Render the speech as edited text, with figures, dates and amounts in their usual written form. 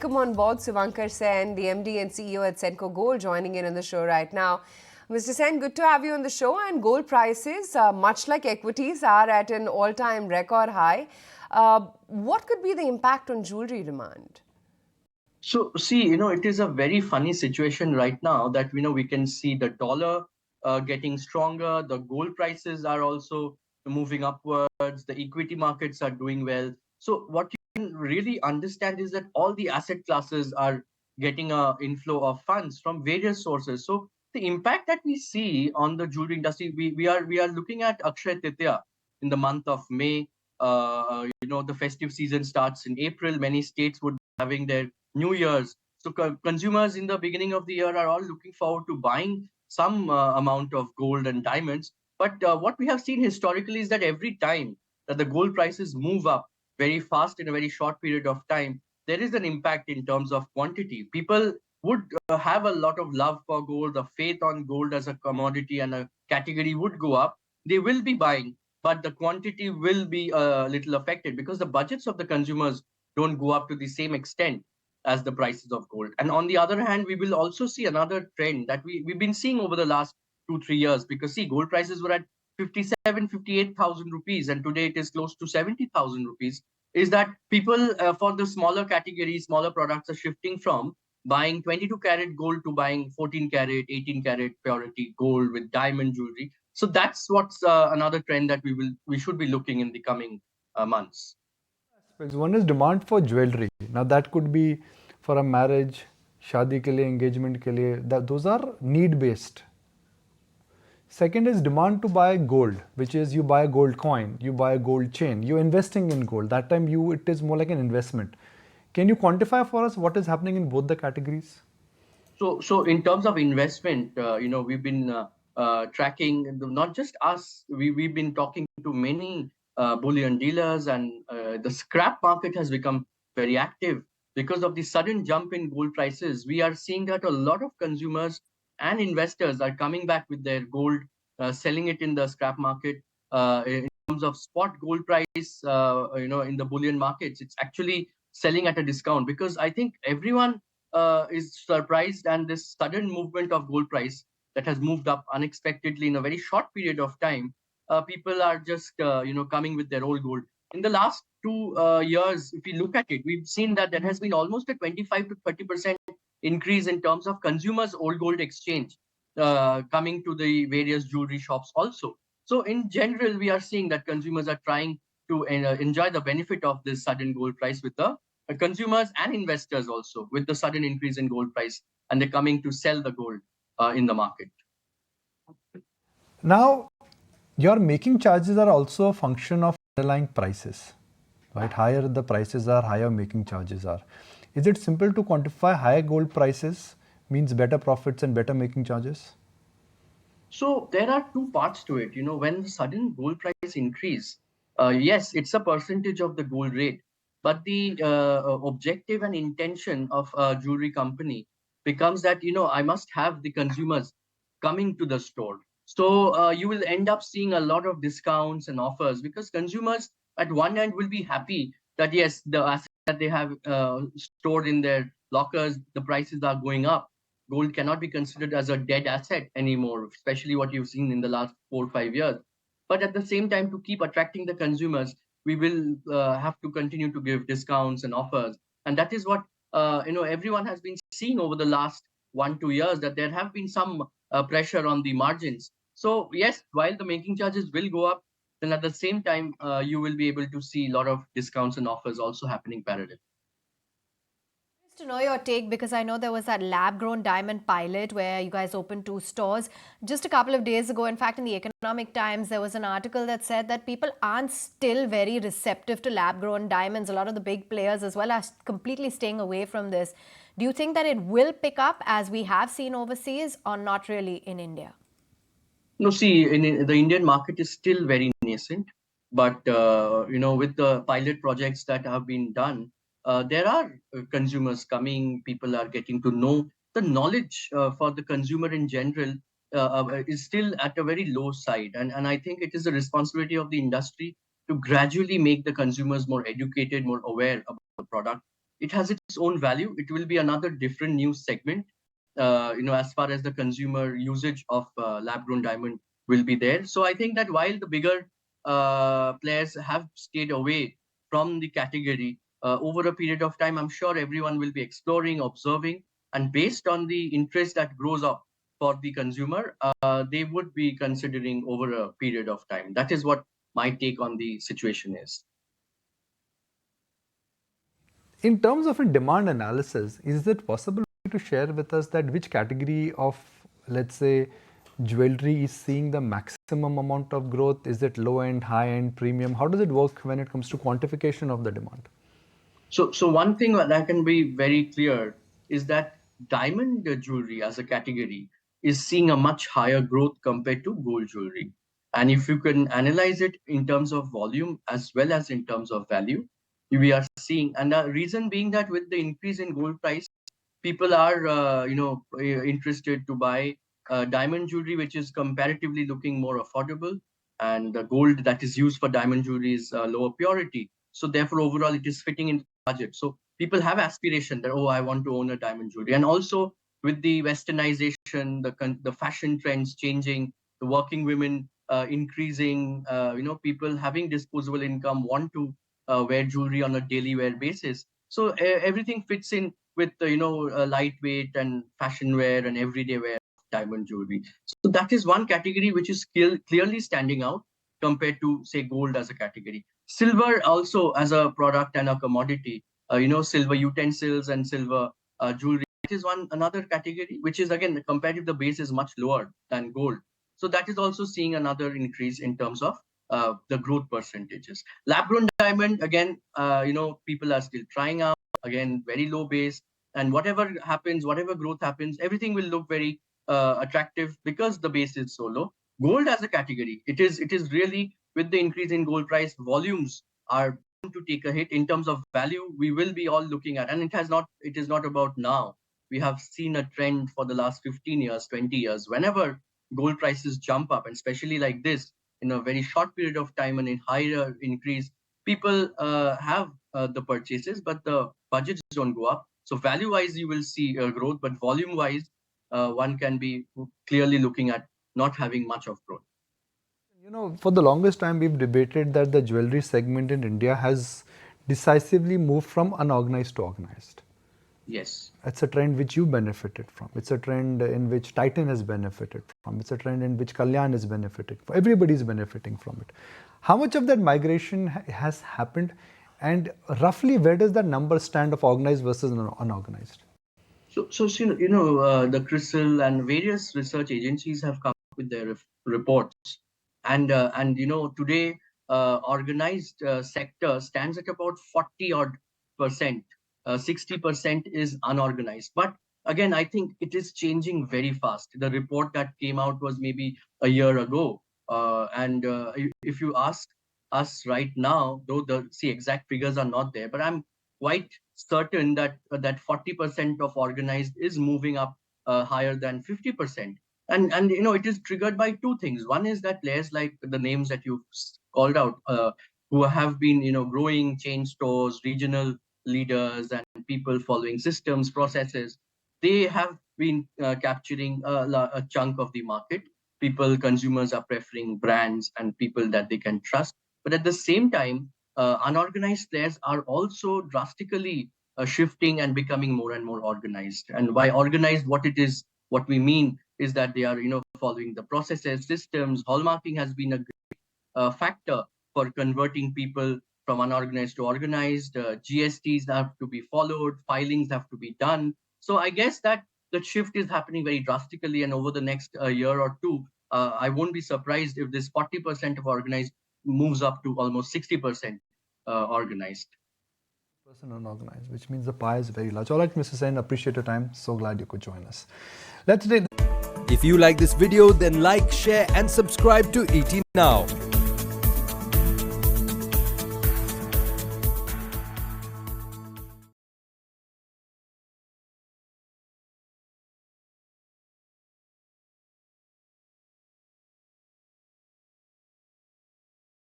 Welcome on board, Suvankar Sen, the MD and CEO at Senco Gold, joining in on the show right now. Mr. Sen, good to have you on the show. And gold prices, much like equities, are at an all-time record high. What could be the impact on jewelry demand? So, see, it is a very funny situation right now that, we can see the dollar getting stronger, the gold prices are also moving upwards, the equity markets are doing well. So, what you can really understand is that all the asset classes are getting a inflow of funds from various sources. So, the impact that we see on the jewelry industry, we are looking at Akshay Tritiya in the month of May. The festive season starts in April. Many states would be having their New Year's. So consumers in the beginning of the year are all looking forward to buying some amount of gold and diamonds. But what we have seen historically is that every time that the gold prices move up very fast in a very short period of time, there is an impact in terms of quantity. People would have a lot of love for gold, the faith on gold as a commodity and a category would go up. They will be buying, but the quantity will be a little affected because the budgets of the consumers don't go up to the same extent as the prices of gold. And on the other hand, we will also see another trend that we've been seeing over the last 2, 3 years, because see, gold prices were at 57, 58,000 rupees, and today it is close to 70,000 rupees. Is that people for the smaller categories, smaller products are shifting from buying 22 karat gold to buying 14 karat, 18 karat purity gold with diamond jewelry. So that's what's another trend that we should be looking in the coming months. Aspects. One is demand for jewelry. Now that could be for a marriage, शादी के लिए, engagement के लिए. Those are need based. Second is demand to buy gold, which is you buy a gold coin, you buy a gold chain, you're investing in gold. That time it is more like an investment. Can you quantify for us what is happening in both the categories? So in terms of investment, we've been tracking not just us. We've been talking to many bullion dealers, and the scrap market has become very active because of the sudden jump in gold prices. We are seeing that a lot of consumers and investors are coming back with their gold, selling it in the scrap market. In terms of spot gold price, in the bullion markets, it's actually selling at a discount because I think everyone is surprised, and this sudden movement of gold price that has moved up unexpectedly in a very short period of time, people are just coming with their old gold. In the last 2 years, if we look at it, we've seen that there has been almost a 25 to 30% increase in terms of consumers' old gold exchange coming to the various jewelry shops also. So in general, we are seeing that consumers are trying to enjoy the benefit of this sudden gold price with the consumers and investors also with the sudden increase in gold price, and they're coming to sell the gold in the market. Now, your making charges are also a function of underlying prices, right? Higher the prices are, higher making charges are. Is it simple to quantify higher gold prices means better profits and better making charges? So there are two parts to it. When the sudden gold price increase, yes, it's a percentage of the gold rate, but the objective and intention of a jewelry company becomes that I must have the consumers coming to the store. So you will end up seeing a lot of discounts and offers because consumers at one end will be happy that yes, the assets that they have stored in their lockers, the prices are going up. Gold cannot be considered as a dead asset anymore, especially what you've seen in the last 4 or 5 years. But at the same time, to keep attracting the consumers, we will have to continue to give discounts and offers, and that is what everyone has been seeing over the last 1 2 years, that there have been some pressure on the margins. So yes, while the making charges will go up, then at the same time you will be able to see a lot of discounts and offers also happening parallel. To know your take, because I know there was that lab grown diamond pilot where you guys opened 2 stores just a couple of days ago. In fact, in the Economic Times, there was an article that said that people aren't still very receptive to lab grown diamonds. A lot of the big players as well are completely staying away from this. Do you think that it will pick up as we have seen overseas, or not really in India? No, see, the Indian market is still very nascent, but with the pilot projects that have been done, there are consumers coming. People are getting to know. The knowledge for the consumer in general is still at a very low side, and I think it is the responsibility of the industry to gradually make the consumers more educated, more aware about the product. it has its own value. It will be another different new segment, as far as the consumer usage of lab-grown diamond will be there. So I think that while the bigger players have stayed away from the category over a period of time, I'm sure everyone will be exploring, observing, and based on the interest that grows up for the consumer, they would be considering over a period of time. That is what my take on the situation is. In terms of a demand analysis, is it possible to share with us that which category of, let's say, jewelry is seeing the maximum amount of growth? Is it low end, high end, premium? How does it work when it comes to quantification of the demand? So one thing that can be very clear is that diamond jewelry as a category is seeing a much higher growth compared to gold jewelry. And if you can analyze it in terms of volume as well as in terms of value, we are seeing, and the reason being that with the increase in gold price, people are interested to buy diamond jewelry, which is comparatively looking more affordable, and the gold that is used for diamond jewelry is lower purity. So therefore, overall, it is fitting in budget. So people have aspiration that, oh, I want to own a diamond jewelry. And also with the westernization, the fashion trends changing, the working women increasing, people having disposable income want to wear jewelry on a daily wear basis. So everything fits in with lightweight and fashion wear and everyday wear diamond jewelry. So that is one category which is clearly standing out compared to, say, gold as a category. Silver also as a product and a commodity, silver utensils and silver jewelry. It is another category which is, again, compared to the base, is much lower than gold. So that is also seeing another increase in terms of the growth percentages. Lab-grown diamond, again, people are still trying out. Again, very low base, and whatever happens, whatever growth happens, everything will look very attractive because the base is so low. Gold as a category, it is really, with the increase in gold price, volumes are bound to take a hit. In terms of value, we will be all looking at, and it is not about now. We have seen a trend for the last 15 years, 20 years. Whenever gold prices jump up, and especially like this, in a very short period of time and in higher increase, people have the purchases, but the budgets don't go up. So value-wise, you will see growth, but volume-wise, one can be clearly looking at not having much of growth. For the longest time, we've debated that the jewelry segment in India has decisively moved from unorganized to organized. Yes. It's a trend which you benefited from. It's a trend in which Titan has benefited from. It's a trend in which Kalyan is benefiting from. Everybody's benefiting from it. How much of that migration has happened, and roughly where does that number stand of organized versus unorganized? So the CRISIL and various research agencies have come up with their reports, and today organized sector stands at about 40% 60% is unorganized. But again, I think it is changing very fast. The report that came out was maybe a year ago, and if you ask us right now, though the exact figures are not there, but I'm quite certain that 40% of organized is moving up higher than 50%. And it is triggered by two things. One is that players like the names that you've called out, who have been growing chain stores, regional leaders, and people following systems, processes, they have been capturing a chunk of the market. Consumers are preferring brands and people that they can trust. But at the same time, unorganized players are also drastically shifting and becoming more and more organized. And by organized, what we mean is that they are following the processes, systems. Hallmarking has been a great factor for converting people from unorganized to organized. GSTs have to be followed, filings have to be done. So I guess that the shift is happening very drastically, and over the next year or two, I won't be surprised if this 40% of organized moves up to almost 60% organized. Unorganized, which means the pie is very large. All right, Mr. Sen, appreciate your time. So glad you could join us. If you like this video, then like, share and subscribe to ET Now.